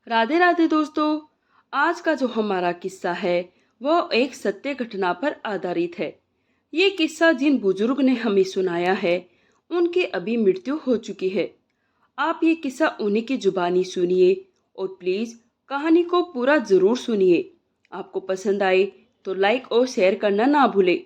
राधे राधे दोस्तों। आज का जो हमारा किस्सा है वह एक सत्य घटना पर आधारित है। ये किस्सा जिन बुजुर्ग ने हमें सुनाया है उनकी अभी मृत्यु हो चुकी है। आप ये किस्सा उन्हीं की जुबानी सुनिए और प्लीज कहानी को पूरा जरूर सुनिए। आपको पसंद आए तो लाइक और शेयर करना ना भूले।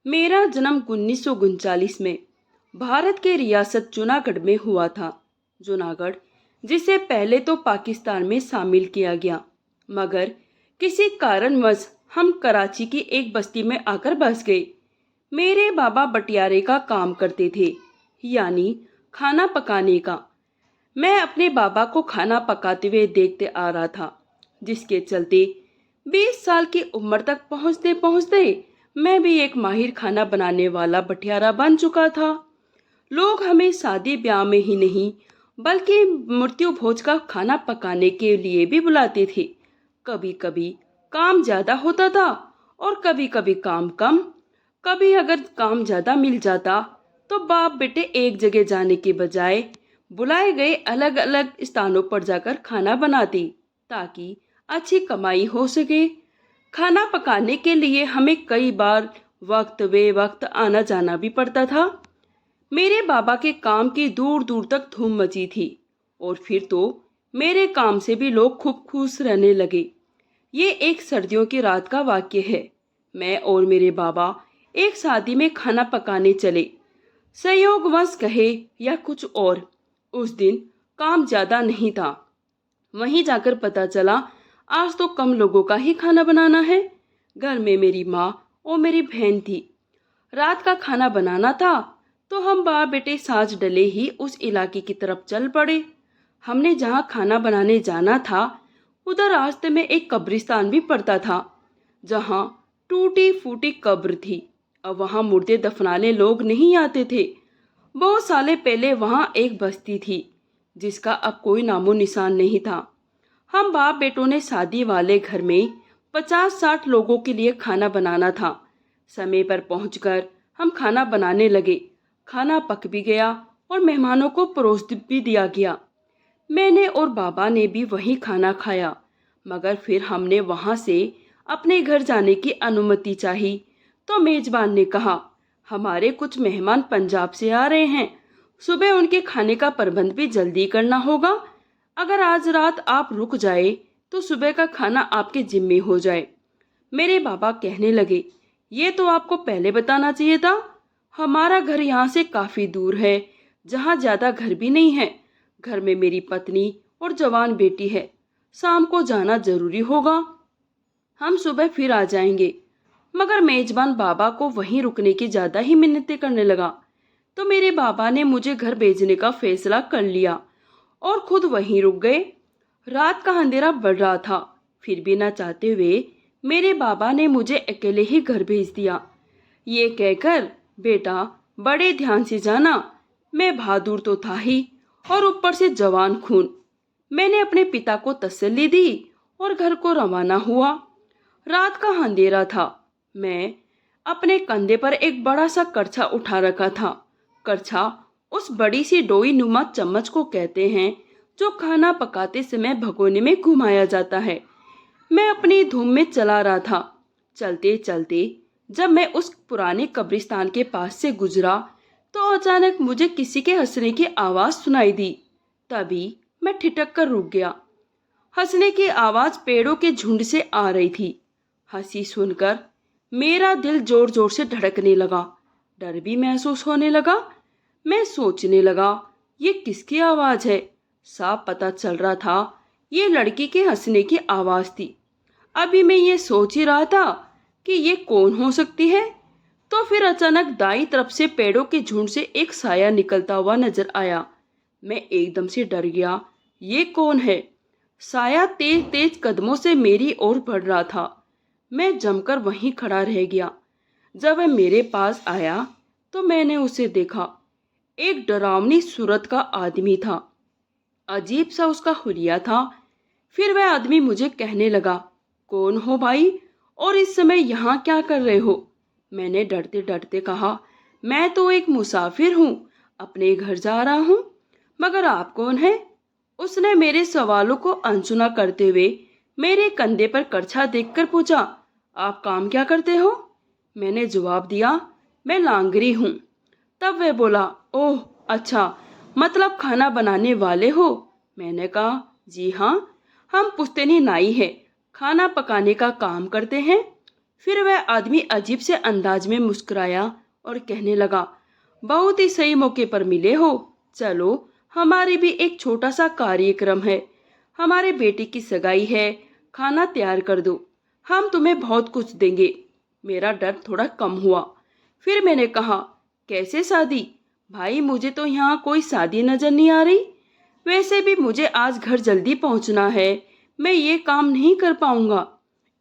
मेरा जन्म 1939 में भारत के रियासत जूनागढ़ में हुआ था। जूनागढ़ जिसे पहले तो पाकिस्तान में शामिल किया गया, मगर किसी कारणवश हम कराची की एक बस्ती में आकर बस गए। मेरे बाबा बटियारे का काम करते थे, यानी खाना पकाने का। मैं अपने बाबा को खाना पकाते हुए देखते आ रहा था, जिसके चलते 20 साल की उम्र तक पहुंचते पहुंचते मैं भी एक माहिर खाना बनाने वाला बटियारा बन चुका था। लोग हमें शादी ब्याह में ही नहीं बल्कि मृत्यु भोज का खाना पकाने के लिए भी बुलाते थे। कभी कभी काम ज्यादा होता था और कभी कभी काम कम। कभी अगर काम ज्यादा मिल जाता तो बाप बेटे एक जगह जाने के बजाय बुलाए गए अलग अलग स्थानों पर जाकर खाना बनाते, ताकि अच्छी कमाई हो सके। खाना पकाने के लिए हमें कई बार वक्त बे वक्त आना जाना भी पड़ता था। मेरे बाबा के काम की दूर दूर तक धूम मची थी और फिर तो मेरे काम से भी लोग खूब खुश रहने लगे। ये एक सर्दियों की रात का वाक्य है। मैं और मेरे बाबा एक शादी में खाना पकाने चले। संयोगवश कहे या कुछ और, उस दिन काम ज्यादा नहीं था। वहीं जाकर पता चला आज तो कम लोगों का ही खाना बनाना है। घर में मेरी माँ और मेरी बहन थी। रात का खाना बनाना था तो हम बाप बेटे साज डले ही उस इलाके की तरफ चल पड़े। हमने जहाँ खाना बनाने जाना था उधर रास्ते में एक कब्रिस्तान भी पड़ता था, जहाँ टूटी फूटी कब्र थी। अब वहाँ मुर्दे दफनाने लोग नहीं आते थे। बहुत साले पहले वहाँ एक बस्ती थी जिसका अब कोई नामो निशान नहीं था। हम बाप बेटों ने शादी वाले घर में 50-60 लोगों के लिए खाना बनाना था। समय पर पहुंचकर हम खाना बनाने लगे। खाना पक भी गया और मेहमानों को परोस भी दिया गया। मैंने और बाबा ने भी वही खाना खाया, मगर फिर हमने वहां से अपने घर जाने की अनुमति चाही तो मेजबान ने कहा, हमारे कुछ मेहमान पंजाब से आ रहे हैं, सुबह उनके खाने का प्रबंध भी जल्दी करना होगा। अगर आज रात आप रुक जाए तो सुबह का खाना आपके जिम्मे हो जाए। मेरे बाबा कहने लगे, ये तो आपको पहले बताना चाहिए था। हमारा घर यहाँ से काफी दूर है, जहाँ ज्यादा घर भी नहीं है। घर में मेरी पत्नी और जवान बेटी है। शाम को जाना जरूरी होगा। हम सुबह फिर आ जाएंगे। मगर मेजबान बाबा को वहीं रुकने की ज्यादा ही मिन्नतें करने लगा, तो मेरे बाबा ने मुझे घर भेजने का फैसला कर लिया और खुद वहीं रुक गए। रात का अंधेरा बढ़ रहा था, फिर भी न चाहते हुए मेरे बाबा ने मुझे अकेले ही घर भेज दिया, ये कहकर, बेटा बड़े ध्यान से जाना। मैं बहादुर तो था ही और ऊपर से जवान खून। मैंने अपने पिता को तसल्ली दी और घर को रवाना हुआ। रात का अंधेरा था। मैं अपने कंधे पर एक बड़ा सा करछा उठा रखा था। करछा उस बड़ी सी डोई नुमा चम्मच को कहते हैं जो खाना पकाते समय भगोने में घुमाया जाता है। मैं अपनी धूम में चला रहा था। चलते चलते जब मैं उस पुराने कब्रिस्तान के पास से गुजरा तो अचानक मुझे किसी के हंसने की आवाज सुनाई दी। तभी मैं ठिठक कर रुक गया। हंसने की आवाज पेड़ों के झुंड से आ रही थी। हंसी सुनकर मेरा दिल जोर जोर से धड़कने लगा। डर भी महसूस होने लगा। मैं सोचने लगा, ये किसकी आवाज है। साफ पता चल रहा था ये लड़की के हंसने की आवाज थी। अभी मैं ये सोच ही रहा था कि ये कौन हो सकती है, तो फिर अचानक दाईं तरफ से पेड़ों के झुंड से एक साया निकलता हुआ नजर आया। मैं एकदम से डर गया। ये कौन है? साया तेज तेज कदमों से मेरी ओर बढ़ रहा था। मैं जमकर वहीं खड़ा रह गया। जब वह मेरे पास आया तो मैंने उसे देखा। एक डरावनी सूरत का आदमी था। अजीब सा उसका हुलिया था। फिर वह आदमी मुझे कहने लगा, कौन हो भाई और इस समय यहाँ क्या कर रहे हो? मैंने डरते डरते कहा, मैं तो एक मुसाफिर हूँ, अपने घर जा रहा हूँ। मगर आप कौन हैं? उसने मेरे सवालों को अनसुना करते हुए मेरे कंधे पर करछा देखकर पूछा, आप काम क्या करते हो? मैंने जवाब दिया, मैं लांगरी हूँ। तब वह बोला, ओह अच्छा, मतलब खाना बनाने वाले हो? मैंने कहा, जी हाँ, हम पुश्तैनी नाई है, खाना पकाने का काम करते हैं। फिर वह आदमी अजीब से अंदाज में मुस्कुराया और कहने लगा, बहुत ही सही मौके पर मिले हो। चलो, हमारे भी एक छोटा सा कार्यक्रम है। हमारे बेटे की सगाई है, खाना तैयार कर दो, हम तुम्हें बहुत कुछ देंगे। मेरा डर थोड़ा कम हुआ। फिर मैंने कहा, कैसे शादी? भाई, मुझे तो यहाँ कोई शादी नजर नहीं आ रही। वैसे भी मुझे आज घर जल्दी पहुँचना है, मैं ये काम नहीं कर पाऊंगा।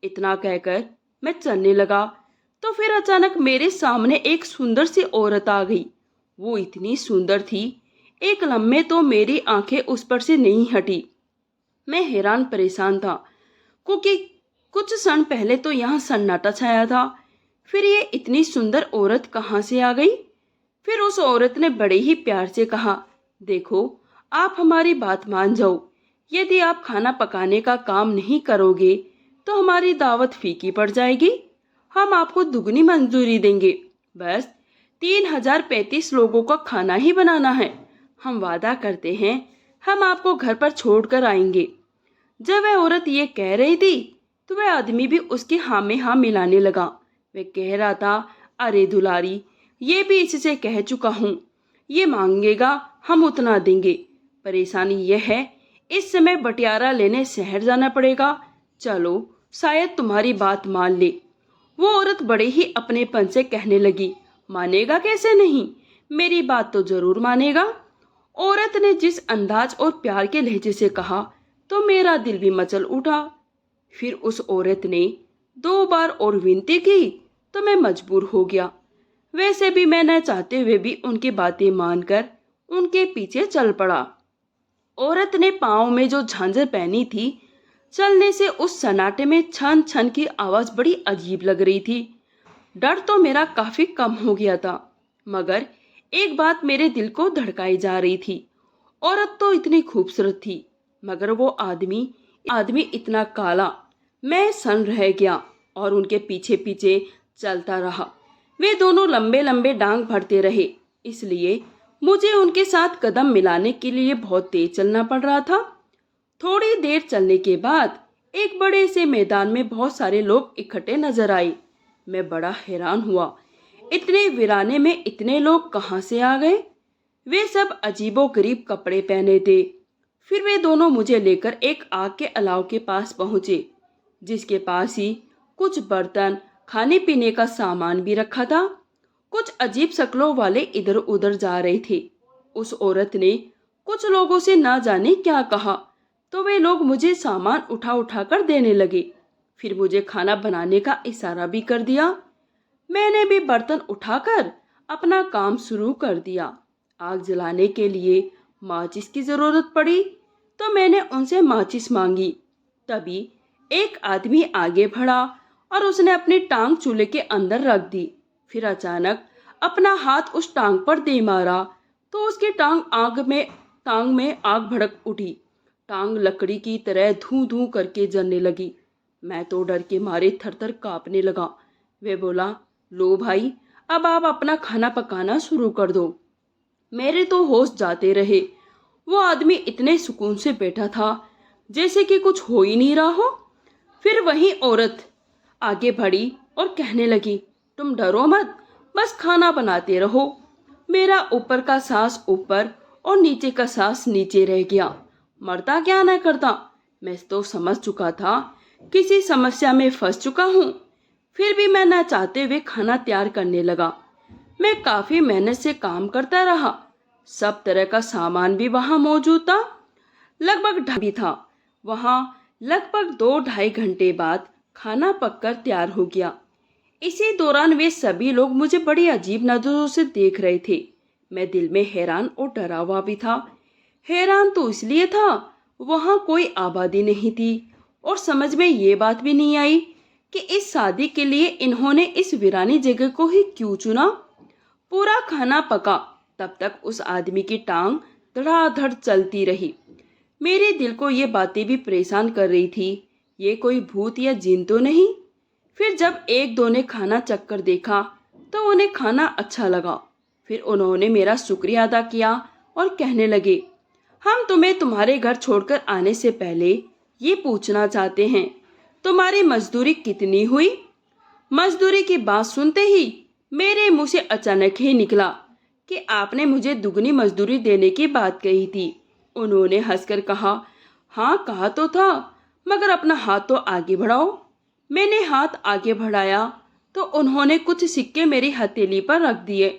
इतना कहकर मैं चलने लगा तो फिर अचानक मेरे सामने एक सुंदर सी औरत आ गई। वो इतनी सुंदर थी, एक लम्हे तो मेरी आंखें उस पर से नहीं हटी। मैं हैरान परेशान था, क्योंकि कुछ क्षण पहले तो यहाँ सन्नाटा छाया था। फिर ये इतनी सुंदर औरत कहाँ से आ गई? फिर उस औरत ने बड़े ही प्यार से कहा, देखो, आप हमारी बात मान जाओ। यदि आप खाना पकाने का काम नहीं करोगे तो हमारी दावत फीकी पड़ जाएगी। हम आपको दुगनी मंजूरी देंगे। बस 3035 लोगों का खाना ही बनाना है। हम वादा करते हैं, हम आपको घर पर छोड़कर आएंगे। जब वह औरत ये कह रही थी तो वह आदमी भी उसकी हाँ में हाँ मिलाने लगा। वह कह रहा था, अरे दुलारी, ये भी इससे कह चुका हूँ, ये मांगेगा हम उतना देंगे। परेशानी यह है, इस समय बटियारा लेने शहर जाना पड़ेगा। चलो, शायद तुम्हारी बात मान ले। वो औरत बड़े ही अपनेपन से कहने लगी, मानेगा कैसे नहीं, मेरी बात तो जरूर मानेगा। औरत ने जिस अंदाज और प्यार के लहजे से कहा तो मेरा दिल भी मचल उठा। फिर उस औरत ने 2 बार और विनती की तो मैं मजबूर हो गया। वैसे भी मैं न चाहते हुए भी उनकी बातें मानकर उनके पीछे चल पड़ा। औरत ने पाँव में जो झांझर पहनी थी, चलने से उस सन्नाटे में छन छन की आवाज बड़ी अजीब लग रही थी। डर तो मेरा काफी कम हो गया था, मगर एक बात मेरे दिल को धड़काई जा रही थी। औरत तो इतनी खूबसूरत थी, मगर वो आदमी इतना काला। मैं सन रह गया और उनके पीछे पीछे चलता रहा। वे दोनों लंबे लंबे डांग भरते रहे, इसलिए मुझे उनके साथ कदम मिलाने के लिए बहुत तेज चलना पड़ रहा था। थोड़ी देर चलने के बाद एक बड़े से मैदान में बहुत सारे लोग इकट्ठे नजर आए। मैं बड़ा हैरान हुआ, इतने वीराने में इतने लोग कहाँ से आ गए? वे सब अजीबोगरीब कपड़े पहने थे। फिर वे दोनों मुझे लेकर एक आग के अलाव के पास पहुंचे, जिसके पास ही कुछ बर्तन, खाने पीने का सामान भी रखा था। कुछ अजीब शक्लों वाले इधर उधर जा रहे थे। उस औरत ने कुछ लोगों से ना जाने क्या कहा, तो वे लोग मुझे सामान उठा उठा कर देने लगे। फिर मुझे खाना बनाने का इशारा भी कर दिया। मैंने भी बर्तन उठाकर अपना काम शुरू कर दिया। आग जलाने के लिए माचिस की जरूरत पड़ी तो मैंने उनसे माचिस मांगी। तभी एक आदमी आगे बढ़ा और उसने अपनी टांग चूल्हे के अंदर रख दी। फिर अचानक अपना हाथ उस टांग पर दे मारा तो उसकी टांग में आग भड़क उठी। टांग लकड़ी की तरह धूं धूं करके जलने लगी। मैं तो डर के मारे थरथर कांपने लगा। वे बोला, लो भाई, अब आप अपना खाना पकाना शुरू कर दो। मेरे तो होश जाते रहे। वो आदमी इतने सुकून से बैठा था जैसे कि कुछ हो ही नहीं रहा हो। फिर वही औरत आगे बढ़ी और कहने लगी, तुम डरो मत, बस खाना बनाते रहो। मेरा ऊपर का सांस ऊपर और नीचे का सांस नीचे रह गया। मरता क्या न करता। मैं तो समझ चुका था, किसी समस्या में फंस चुका हूँ। फिर भी मैं न चाहते हुए खाना तैयार करने लगा। मैं काफी मेहनत से काम करता रहा। सब तरह का सामान भी वहां मौजूद था। लगभग ढाई था। वहां लगभग 2-2.5 घंटे बाद खाना पककर तैयार हो गया। इसी दौरान वे सभी लोग मुझे बड़ी अजीब नजरों से देख रहे थे। मैं दिल में हैरान और डरा हुआ भी था। हैरान तो इसलिए था, वहां कोई आबादी नहीं थी और समझ में ये बात भी नहीं आई कि इस शादी के लिए इन्होंने इस वीरानी जगह को ही क्यों चुना। पूरा खाना पका, तब तक उस आदमी की टांग धड़ाधड़ चलती रही। मेरे दिल को ये बातें भी परेशान कर रही थी। ये कोई भूत या जिन तो नहीं। फिर जब एक दो ने खाना चखकर देखा तो उन्हें खाना अच्छा लगा। फिर उन्होंने मेरा शुक्रिया अदा किया और कहने लगे, हम तुम्हें तुम्हारे घर छोड़कर आने से पहले ये पूछना चाहते हैं, तुम्हारी मजदूरी कितनी हुई? मजदूरी की बात सुनते ही मेरे मुंह से अचानक ही निकला कि आपने मुझे दुगनी मजदूरी देने की बात कही थी। उन्होंने हंसकर कहा, हाँ कहा तो था, मगर अपना हाथ तो आगे बढ़ाओ। मैंने हाथ आगे बढ़ाया तो उन्होंने कुछ सिक्के मेरी हथेली पर रख दिए।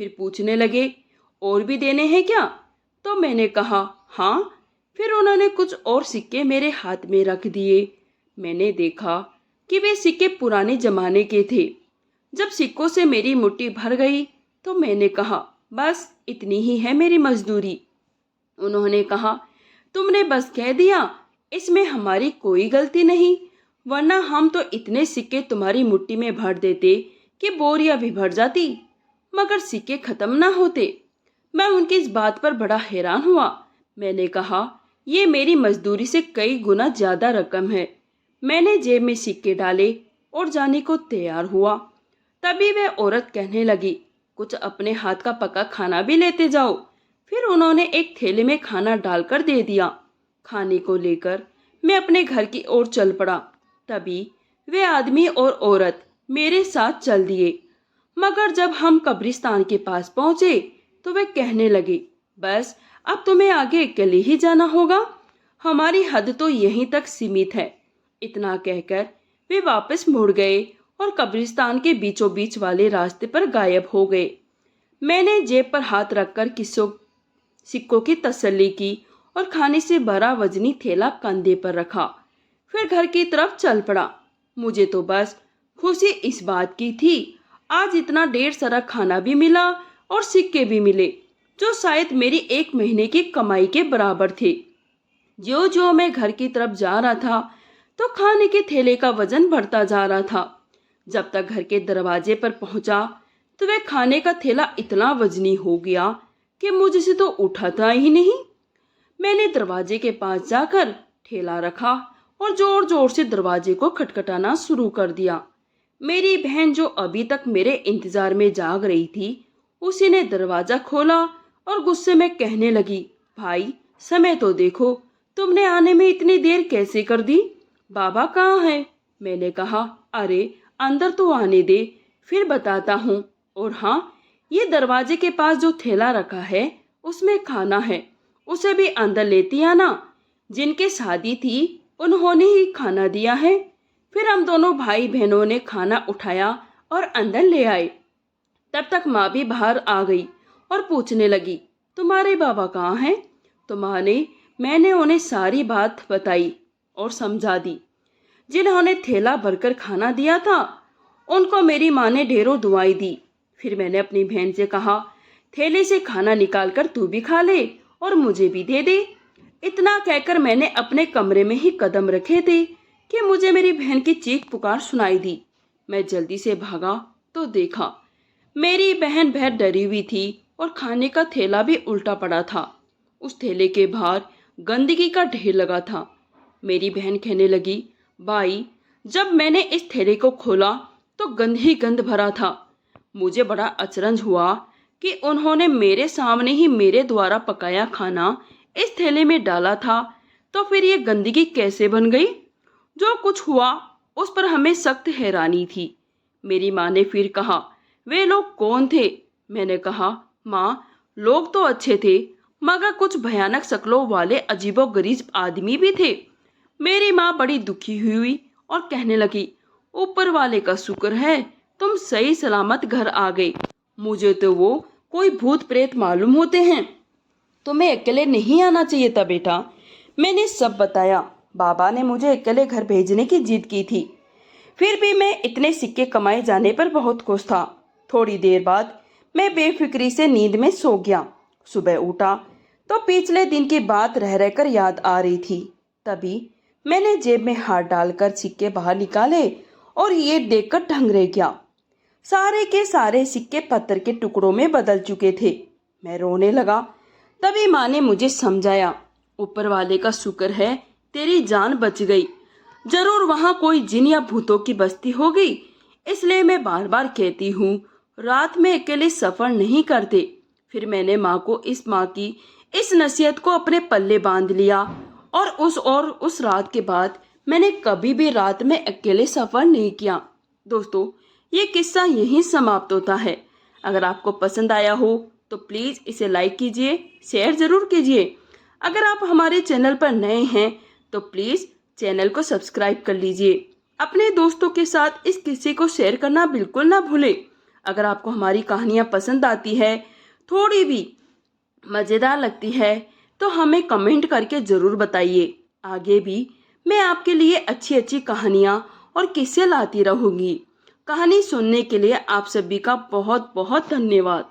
फिर पूछने लगे, और भी देने हैं क्या? तो मैंने कहा, हाँ। फिर उन्होंने कुछ और सिक्के मेरे हाथ में रख दिए। मैंने देखा कि वे सिक्के पुराने जमाने के थे। जब सिक्कों से मेरी मुट्ठी भर गई तो मैंने कहा, बस इतनी ही है मेरी मजदूरी। उन्होंने कहा, तुमने बस कह दिया, इसमें हमारी कोई गलती नहीं, वरना हम तो इतने सिक्के तुम्हारी मुट्ठी में भर देते कि बोरियां भी भर जाती, मगर सिक्के खत्म ना होते। मैं उनकी इस बात पर बड़ा हैरान हुआ। मैंने कहा, ये मेरी मजदूरी से कई गुना ज्यादा रकम है। मैंने जेब में सिक्के डाले और जाने को तैयार हुआ। तभी वह औरत कहने लगी, कुछ अपने हाथ का पका खाना भी लेते जाओ। फिर उन्होंने एक थैले में खाना डालकर दे दिया। खाने को लेकर मैं अपने घर की ओर चल पड़ा। तभी वे आदमी और औरत मेरे साथ चल दिए। मगर जब हम कब्रिस्तान के पास पहुंचे तो वे कहने लगे, बस अब तुम्हें आगे अकेले ही जाना होगा, हमारी हद तो यहीं तक सीमित है। इतना कहकर वे वापस मुड़ गए और कब्रिस्तान के बीचों बीच वाले रास्ते पर गायब हो गए। मैंने जेब पर हाथ रखकर सिक्कों की तसल्ली की और खाने से भरा वजनी थैला कंधे पर रखा। फिर घर की तरफ चल पड़ा। मुझे तो बस खुशी इस बात की थी, आज इतना ढेर सारा खाना भी मिला और सिक्के भी मिले, जो शायद मेरी एक महीने की कमाई के बराबर थे। जो जो मैं घर की तरफ जा रहा था तो खाने के थैले का वजन बढ़ता जा रहा था। जब तक घर के दरवाजे पर पहुंचा तो वह खाने का थैला इतना वजनी हो गया कि मुझसे तो उठाता ही नहीं। मैंने दरवाजे के पास जाकर ठेला रखा और जोर जोर से दरवाजे को खटखटाना शुरू कर दिया। मेरी बहन, जो अभी तक मेरे इंतजार में जाग रही थी, उसी ने दरवाजा खोला और गुस्से में कहने लगी, भाई समय तो देखो, तुमने आने में इतनी देर कैसे कर दी? बाबा कहाँ है? मैंने कहा, अरे अंदर तो आने दे, फिर बताता हूँ। और हाँ, ये दरवाजे के पास जो थैला रखा है उसमें खाना है, उसे भी अंदर लेती आना। जिनके शादी थी उन्होंने ही खाना दिया है। फिर हम दोनों भाई बहनों ने खाना उठाया और अंदर ले आए। तब तक माँ भी बाहर आ गई और पूछने लगी, तुम्हारे बाबा कहाँ हैं? तो माँ ने मैंने उन्हें सारी बात बताई और समझा दी। जिन्होंने थैला भरकर खाना दिया था उनको मेरी माँ ने ढेरों दुआई दी। फिर मैंने अपनी बहन से कहा, थैले से खाना निकालकर तू भी खा ले और मुझे भी दे दे। इतना कहकर मैंने अपने कमरे में ही कदम रखे थे कि मुझे मेरी बहन की चीख पुकार सुनाई दी। मैं जल्दी से भागा तो देखा मेरी बहन बहुत डरी हुई थी और खाने का थैला भी उल्टा पड़ा था। उस थैले के बाहर गंदगी का ढेर लगा था। मेरी बहन कहने लगी, भाई जब मैंने इस थैले को खोला तो गंद ही गंद भरा था। मुझे बड़ा अचरज हुआ कि उन्होंने मेरे सामने ही मेरे द्वारा पकाया खाना इस थैले में डाला था, तो फिर ये गंदगी कैसे बन गई? जो कुछ हुआ उस पर हमें सख्त हैरानी थी। मेरी माँ ने फिर कहा, वे लोग कौन थे? मैंने कहा, माँ लोग तो अच्छे थे, मगर कुछ भयानक शक्लों वाले अजीबोगरीब आदमी भी थे। मेरी माँ बड़ी दुखी हुई और कहने लगी, ऊपर वाले का शुक्र है तुम सही सलामत घर आ गए। मुझे तो वो कोई भूत प्रेत मालूम होते हैं। तुम्हें अकेले नहीं आना चाहिए था बेटा। मैंने सब बताया। बाबा ने मुझे अकेले घर भेजने की जिद की थी। फिर भी मैं इतने सिक्के कमाए जाने पर बहुत खुश था। थोड़ी देर बाद मैं बेफिक्री से नींद में सो गया। सुबह उठा तो पिछले दिन की बात रह रहकर याद आ रही थी। तभी मैंने जेब में हाथ डालकर सिक्के बाहर निकाले और ये देखकर दंग रह गया। सारे के सारे सिक्के पत्थर के टुकड़ों में बदल चुके थे। मैं रोने लगा। तभी माँ ने मुझे समझाया, ऊपर वाले का शुक्र है तेरी जान बच गई। जरूर वहाँ कोई जिन या भूतों की बस्ती होगी, इसलिए मैं बार बार कहती हूँ रात में अकेले सफर नहीं करते। फिर मैंने माँ की इस नसीहत को अपने पल्ले बांध लिया और उस रात के बाद मैंने कभी भी रात में अकेले सफर नहीं किया। दोस्तों, ये किस्सा यहीं समाप्त होता है। अगर आपको पसंद आया हो तो प्लीज़ इसे लाइक कीजिए, शेयर ज़रूर कीजिए। अगर आप हमारे चैनल पर नए हैं तो प्लीज़ चैनल को सब्सक्राइब कर लीजिए। अपने दोस्तों के साथ इस किस्से को शेयर करना बिल्कुल ना भूलें। अगर आपको हमारी कहानियाँ पसंद आती है, थोड़ी भी मज़ेदार लगती है, तो हमें कमेंट करके ज़रूर बताइए। आगे भी मैं आपके लिए अच्छी अच्छी कहानियाँ और किस्से लाती रहूँगी। कहानी सुनने के लिए आप सभी का बहुत बहुत धन्यवाद।